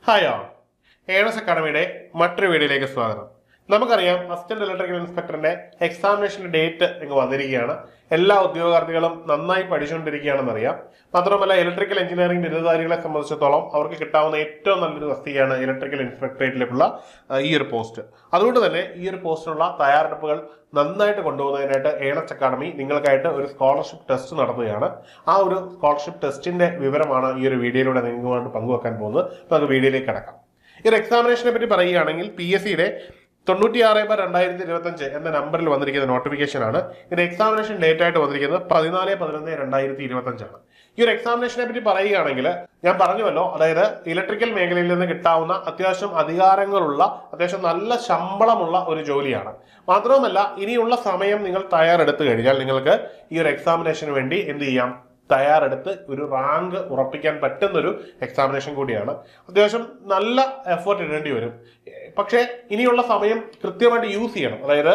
Hi all, earnest അക്കാഡമിയുടെ മറ്റൊരു വീഡിയോയിലേക്ക് സ്വാഗതം. നമുക്കറിയാം, അസിസ്റ്റന്റ് ഇലക്ട്രിക്കൽ ഇൻസ്പെക്ടറിന്റെ എക്സാമിനേഷന്റെ ഡേറ്റ് ഇങ്ങ് വന്നിരിക്കുകയാണ്. എല്ലാ ഉദ്യോഗാർത്ഥികളും നന്നായി പഠിച്ചുകൊണ്ടിരിക്കുകയാണെന്നറിയാം. മാത്രമല്ല, ഇലക്ട്രിക്കൽ എഞ്ചിനീയറിംഗ് ബിരുദധാരികളെ സംബന്ധിച്ചിടത്തോളം അവർക്ക് കിട്ടാവുന്ന ഏറ്റവും നല്ലൊരു തസ്തികയാണ് ഇലക്ട്രിക്കൽ ഇൻസ്പെക്ടറേറ്റിലേക്കുള്ള ഈ ഒരു പോസ്റ്റ്. അതുകൊണ്ട് തന്നെ ഈ ഒരു പോസ്റ്റിനുള്ള തയ്യാറെടുപ്പുകൾ നന്നായിട്ട് കൊണ്ടുപോകുന്നതിനായിട്ട് ഏണസ് അക്കാഡമി നിങ്ങൾക്കായിട്ട് ഒരു സ്കോളർഷിപ്പ് ടെസ്റ്റ് നടത്തുകയാണ്. ആ ഒരു സ്കോളർഷിപ്പ് ടെസ്റ്റിന്റെ വിവരമാണ് ഈ ഒരു വീഡിയോയിലൂടെ നിങ്ങളുമായിട്ട് പങ്കുവെക്കാൻ പോകുന്നത്. നമുക്ക് വീഡിയോയിലേക്ക് കടക്കാം. ഈ ഒരു എക്സാമിനേഷനെ പറ്റി പറയുകയാണെങ്കിൽ PSCയുടെ 96/2025 എന്ന നമ്പറിൽ വന്നിരിക്കുന്ന നോട്ടിഫിക്കേഷൻ ആണ്. ഇതിന്റെ എക്സാമിനേഷൻ ഡേറ്റ് ആയിട്ട് വന്നിരിക്കുന്നത് 14/11/2025 ആണ്. ഈ ഒരു എക്സാമിനേഷനെ പറ്റി പറയുകയാണെങ്കിൽ ഞാൻ പറഞ്ഞുവല്ലോ, അതായത് ഇലക്ട്രിക്കൽ മേഖലയിൽ നിന്ന് കിട്ടാവുന്ന അത്യാവശ്യം അധികാരങ്ങളുള്ള, അത്യാവശ്യം നല്ല ശമ്പളമുള്ള ഒരു ജോലിയാണ്. മാത്രവുമല്ല, ഇനിയുള്ള സമയം നിങ്ങൾ തയ്യാറെടുത്തു കഴിഞ്ഞാൽ നിങ്ങൾക്ക് ഈ ഒരു എക്സാമിനേഷന് വേണ്ടി എന്ത് ചെയ്യാം, തയ്യാറെടുത്ത് ഒരു റാങ്ക് ഉറപ്പിക്കാൻ പറ്റുന്നൊരു എക്സാമിനേഷൻ കൂടിയാണ്. അത്യാവശ്യം നല്ല എഫേർട്ട് ഇടേണ്ടി വരും. പക്ഷേ ഇനിയുള്ള സമയം കൃത്യമായിട്ട് യൂസ് ചെയ്യണം. അതായത്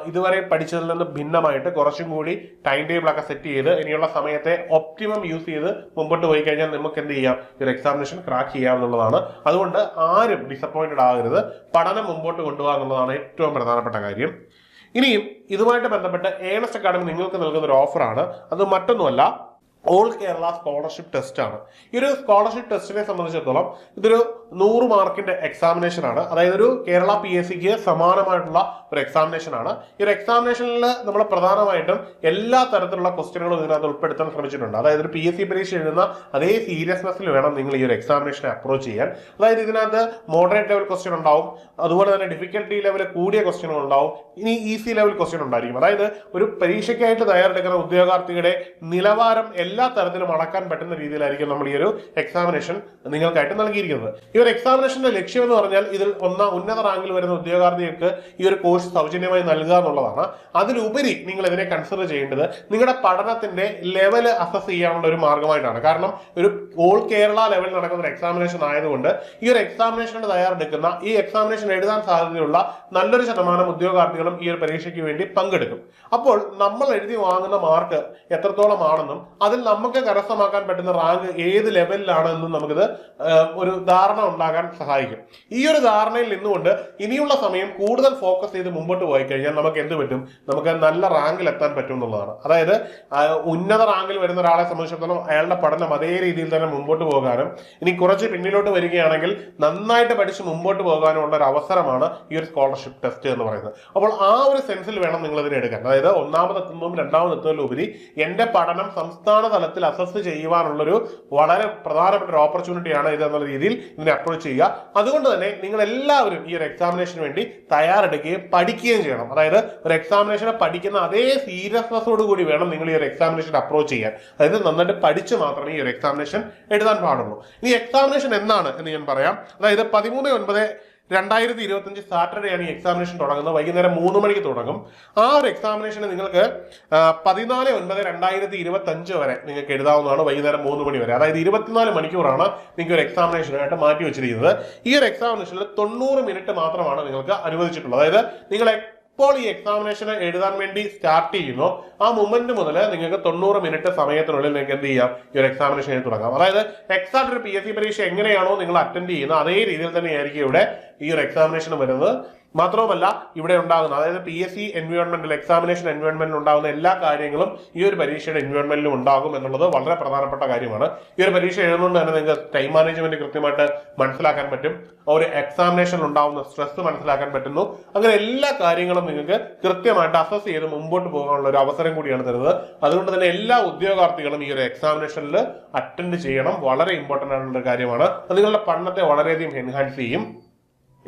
ഇതുവരെ പഠിച്ചതിൽ നിന്ന് ഭിന്നമായിട്ട് കുറച്ചും കൂടി ടൈം ടേബിൾ ഒക്കെ സെറ്റ് ചെയ്ത് ഇനിയുള്ള സമയത്തെ ഒപ്റ്റിമം യൂസ് ചെയ്ത് മുമ്പോട്ട് പോയി കഴിഞ്ഞാൽ നമുക്ക് എന്ത് ചെയ്യാം, ഒരു എക്സാമിനേഷൻ ക്രാക്ക് ചെയ്യാവുന്നതാണ്. അതുകൊണ്ട് ആരും ഡിസപ്പോയിന്റഡ് ആകരുത്. പഠനം മുമ്പോട്ട് കൊണ്ടുപോകുക എന്നുള്ളതാണ് ഏറ്റവും പ്രധാനപ്പെട്ട കാര്യം. ഇനിയും ഇതുമായിട്ട് ബന്ധപ്പെട്ട് ഏണസ് അക്കാഡമി നിങ്ങൾക്ക് നൽകുന്ന ഒരു ഓഫറാണ്. അത് മറ്റൊന്നുമല്ല, ഓൾ കേരള സ്കോളർഷിപ്പ് ടെസ്റ്റ് ആണ്. ഈ ഒരു സ്കോളർഷിപ്പ് ടെസ്റ്റിനെ സംബന്ധിച്ചിടത്തോളം ഇതൊരു 100 മാർക്കിന്റെ എക്സാമിനേഷൻ ആണ്. അതായത് ഒരു കേരള PSCക്ക് സമാനമായിട്ടുള്ള ഒരു എക്സാമിനേഷൻ ആണ്. ഈ ഒരു എക്സാമിനേഷനിൽ നമ്മൾ പ്രധാനമായിട്ടും എല്ലാ തരത്തിലുള്ള ക്വസ്റ്റ്യനുകളും ഇതിനകത്ത് ഉൾപ്പെടുത്താൻ ശ്രമിച്ചിട്ടുണ്ട്. അതായത് ഒരു PSC പരീക്ഷ എഴുതുന്ന അതേ സീരിയസ്നെസ്സിൽ വേണം നിങ്ങൾ ഈ ഒരു എക്സാമിനേഷനെ അപ്രോച്ച് ചെയ്യാൻ. അതായത് ഇതിനകത്ത് മോഡറേറ്റ് ലെവൽ ക്വസ്റ്റ്യൻ ഉണ്ടാവും, അതുപോലെ തന്നെ ഡിഫിക്കൽട്ടി ലെവൽ കൂടിയ ക്വസ്റ്റ്യനുകൾ ഉണ്ടാവും, ഇനി ഈസി ലെവൽ ക്വസ്റ്റ്യൻ ഉണ്ടായിരിക്കും. അതായത് ഒരു പരീക്ഷയ്ക്കായിട്ട് തയ്യാറെടുക്കുന്ന ഉദ്യോഗാർത്ഥിയുടെ നിലവാരം എല്ലാ തരത്തിലും അളക്കാൻ പറ്റുന്ന രീതിയിലായിരിക്കും നമ്മൾ ഈ ഒരു എക്സാമിനേഷൻ നിങ്ങൾക്കായിട്ട് നൽകിയിരിക്കുന്നത്. ഈ ഒരു എക്സാമിനേഷന്റെ ലക്ഷ്യം എന്ന് പറഞ്ഞാൽ ഇതിൽ ഉന്നത റാങ്കിൽ വരുന്ന ഉദ്യോഗാർത്ഥികൾക്ക് ഈ ഒരു കോഴ്സ് സൗജന്യമായി നൽകുക എന്നുള്ളതാണ്. അതിലുപരി നിങ്ങൾ ഇതിനെ കൺസിഡർ ചെയ്യേണ്ടത് നിങ്ങളുടെ പഠനത്തിന്റെ ലെവൽ അസസ് ചെയ്യാനുള്ള ഒരു മാർഗമായിട്ടാണ്. കാരണം ഒരു ഓൾ കേരള ലെവലിൽ നടക്കുന്ന ഒരു എക്സാമിനേഷൻ ആയതുകൊണ്ട് ഈ ഒരു എക്സാമിനേഷന് തയ്യാറെടുക്കുന്ന, ഈ എക്സാമിനേഷൻ എഴുതാൻ സാധ്യതയുള്ള നല്ലൊരു ശതമാനം ഉദ്യോഗാർത്ഥികളും ഈ ഒരു പരീക്ഷയ്ക്ക് വേണ്ടി പങ്കെടുക്കും. അപ്പോൾ നമ്മൾ എഴുതി വാങ്ങുന്ന മാർക്ക് എത്രത്തോളം ആണെന്നും അതിൽ നമുക്ക് കരസ്ഥമാക്കാൻ പറ്റുന്ന റാങ്ക് ഏത് ലെവലിലാണെന്നും നമുക്കിത് ഒരു ധാരണ ഉണ്ടാകാൻ സഹായിക്കും. ഈ ഒരു ധാരണയിൽ നിന്നുകൊണ്ട് ഇനിയുള്ള സമയം കൂടുതൽ ഫോക്കസ് ചെയ്ത് മുമ്പോട്ട് പോയി കഴിഞ്ഞാൽ നമുക്ക് എന്ത് പറ്റും, നമുക്ക് നല്ല റാങ്കിൽ എത്താൻ പറ്റും എന്നുള്ളതാണ്. അതായത് ഉന്നത റാങ്കിൽ വരുന്ന ഒരാളെ സംബന്ധിച്ചിടത്തോളം അയാളുടെ പഠനം അതേ രീതിയിൽ തന്നെ മുമ്പോട്ട് പോകാനും, ഇനി കുറച്ച് പിന്നിലോട്ട് വരികയാണെങ്കിൽ നന്നായിട്ട് പഠിച്ച് മുമ്പോട്ട് പോകാനുള്ള ഒരു അവസരമാണ് ഈ ഒരു സ്കോളർഷിപ്പ് ടെസ്റ്റ് എന്ന് പറയുന്നത്. അപ്പോൾ ആ ഒരു സെൻസിൽ വേണം നിങ്ങൾ ഇതിനെ എടുക്കാൻ. അതായത് ഒന്നാമതെത്തുന്നതും രണ്ടാമതെത്തുന്നതിലും ഉപരി എന്റെ പഠനം സംസ്ഥാന തലത്തിൽ അസസ് ചെയ്യുവാനുള്ളൊരു വളരെ പ്രധാനപ്പെട്ട ഒരു ഓപ്പർച്യൂണിറ്റിയാണ് ഇത് എന്നുള്ള രീതിയിൽ ഇതിനെ അപ്രോച്ച് ചെയ്യുക. അതുകൊണ്ട് തന്നെ നിങ്ങൾ എല്ലാവരും ഈ ഒരു എക്സാമിനേഷന് വേണ്ടി തയ്യാറെടുക്കുകയും പഠിക്കുകയും ചെയ്യണം. അതായത് ഒരു എക്സാമിനേഷനെ പഠിക്കുന്ന അതേ സീരിയസ്നെസ്സോട് കൂടി വേണം നിങ്ങൾ ഈ ഒരു എക്സാമിനേഷൻ അപ്രോച്ച് ചെയ്യാൻ. അതായത് നന്നായിട്ട് പഠിച്ച് മാത്രമേ ഈ ഒരു എക്സാമിനേഷൻ എഴുതാൻ പാടുള്ളൂ. ഇനി എക്സാമിനേഷൻ എന്നാണ് എന്ന് ഞാൻ പറയാം. അതായത് 13/9/2025 സാറ്റർഡേ ആണ് ഈ എക്സാമിനേഷൻ തുടങ്ങുന്നത്. വൈകുന്നേരം 3 മണിക്ക് തുടങ്ങും. ആ ഒരു എക്സാമിനേഷന് നിങ്ങൾക്ക് 14/9/2025 വരെ നിങ്ങൾക്ക് എഴുതാവുന്നതാണ്. വൈകുന്നേരം 3 മണി വരെ, അതായത് 24 മണിക്കൂറാണ് നിങ്ങൾക്ക് ഒരു എക്സാമിനേഷനായിട്ട് മാറ്റി വെച്ചിരിക്കുന്നത്. ഈ ഒരു എക്സാമിനേഷനിൽ 90 മിനിറ്റ് മാത്രമാണ് നിങ്ങൾക്ക് അനുവദിച്ചിട്ടുള്ളത്. അതായത് നിങ്ങൾ ഇപ്പോൾ ഈ എക്സാമിനേഷന് എഴുതാൻ വേണ്ടി സ്റ്റാർട്ട് ചെയ്യുന്നു, ആ മൊമെന്റ് മുതൽ നിങ്ങൾക്ക് 90 മിനിറ്റ് സമയത്തിനുള്ളിൽ നിങ്ങൾക്ക് എന്ത് ചെയ്യാം, ഈ ഒരു എക്സാമിനേഷൻ എഴുതി തുടങ്ങാം. അതായത് എക്സാക്ട് ഒരു PSC പരീക്ഷ എങ്ങനെയാണോ നിങ്ങൾ അറ്റൻഡ് ചെയ്യുന്നത് അതേ രീതിയിൽ തന്നെയായിരിക്കും ഇവിടെ ഈ ഒരു എക്സാമിനേഷൻ വരുന്നത്. മാത്രവുമല്ല, ഇവിടെ ഉണ്ടാകുന്ന, അതായത് PSC എൻവയോൺമെന്റിൽ, എക്സാമിനേഷൻ എൻവയോൺമെന്റിൽ ഉണ്ടാകുന്ന എല്ലാ കാര്യങ്ങളും ഈ ഒരു പരീക്ഷയുടെ എൻവയോൺമെന്റിലും ഉണ്ടാകും എന്നുള്ളത് വളരെ പ്രധാനപ്പെട്ട കാര്യമാണ്. ഈ ഒരു പരീക്ഷ എഴുതുന്നതുകൊണ്ട് തന്നെ നിങ്ങൾക്ക് ടൈം മാനേജ്മെന്റ് കൃത്യമായിട്ട് മനസ്സിലാക്കാൻ പറ്റും, ഒരു എക്സാമിനേഷനിൽ ഉണ്ടാകുന്ന സ്ട്രെസ് മനസ്സിലാക്കാൻ പറ്റുന്നു. അങ്ങനെ എല്ലാ കാര്യങ്ങളും നിങ്ങൾക്ക് കൃത്യമായിട്ട് അസസ് ചെയ്ത് മുമ്പോട്ട് പോകാനുള്ള ഒരു അവസരം കൂടിയാണ് തരുന്നത്. അതുകൊണ്ട് തന്നെ എല്ലാ ഉദ്യോഗാർത്ഥികളും ഈ ഒരു എക്സാമിനേഷനിൽ അറ്റൻഡ് ചെയ്യണം. വളരെ ഇമ്പോർട്ടന്റ് ആയിട്ടുള്ള ഒരു കാര്യമാണ്. അത് നിങ്ങളുടെ പഠനത്തെ വളരെയധികം എൻഹാൻസ് ചെയ്യും.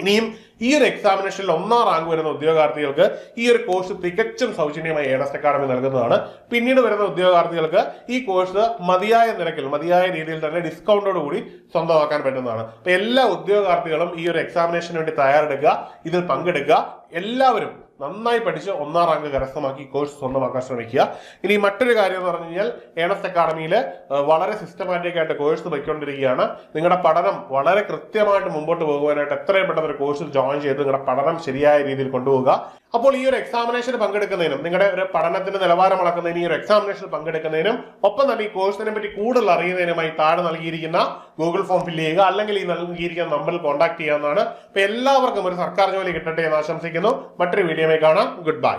ഇനിയും ഈ ഒരു എക്സാമിനേഷനിൽ 1ാം റാങ്ക് വരുന്ന ഉദ്യോഗാർത്ഥികൾക്ക് ഈ ഒരു കോഴ്സ് തികച്ചും സൗജന്യമായി ഏണസ് അക്കാഡമി നൽകുന്നതാണ്. പിന്നീട് വരുന്ന ഉദ്യോഗാർത്ഥികൾക്ക് ഈ കോഴ്സ് മതിയായ നിരക്കിൽ, മതിയായ രീതിയിൽ തന്നെ ഡിസ്കൗണ്ടോട് കൂടി സ്വന്തമാക്കാൻ പറ്റുന്നതാണ്. അപ്പൊ എല്ലാ ഉദ്യോഗാർത്ഥികളും ഈ ഒരു എക്സാമിനേഷന് വേണ്ടി തയ്യാറെടുക്കുക, ഇതിൽ പങ്കെടുക്കുക. എല്ലാവരും നന്നായി പഠിച്ച് 1ാം റാങ്ക് കരസ്ഥമാക്കി കോഴ്സ് സ്വന്തമാക്കാൻ ശ്രമിക്കുക. ഇനി മറ്റൊരു കാര്യം എന്ന് പറഞ്ഞു കഴിഞ്ഞാൽ ഏണസ്റ്റ് അക്കാഡമിയിൽ വളരെ സിസ്റ്റമാറ്റിക് ആയിട്ട് കോഴ്സ് പോയിക്കൊണ്ടിരിക്കുകയാണ്. നിങ്ങളുടെ പഠനം വളരെ കൃത്യമായിട്ട് മുമ്പോട്ട് പോകുവാനായിട്ട് എത്രയും പെട്ടെന്ന് ഒരു കോഴ്സിൽ ജോയിൻ ചെയ്ത് നിങ്ങളുടെ പഠനം ശരിയായ രീതിയിൽ കൊണ്ടുപോകുക. അപ്പോൾ ഈ ഒരു എക്സാമിനേഷൻ പങ്കെടുക്കുന്നതിനും നിങ്ങളുടെ ഒരു പഠനത്തിന്റെ നിലവാരം അളക്കുന്നതിനും ഈ ഒരു എക്സാമിനേഷനിൽ പങ്കെടുക്കുന്നതിനും ഒപ്പം തന്നെ ഈ കോഴ്സിനെ പറ്റി കൂടുതൽ അറിയുന്നതിനുമായി താഴെ നൽകിയിരിക്കുന്ന ഗൂഗിൾ ഫോം ഫില്ല് ചെയ്യുക, അല്ലെങ്കിൽ ഈ നൽകിയിരിക്കുന്ന നമ്പറിൽ കോൺടാക്ട് ചെയ്യാവുന്നതാണ്. അപ്പൊ എല്ലാവർക്കും ഒരു സർക്കാർ ജോലി കിട്ടട്ടെ എന്ന് ആശംസിക്കുന്നു. മറ്റൊരു വീഡിയോയിൽ കാണാം. Good bye.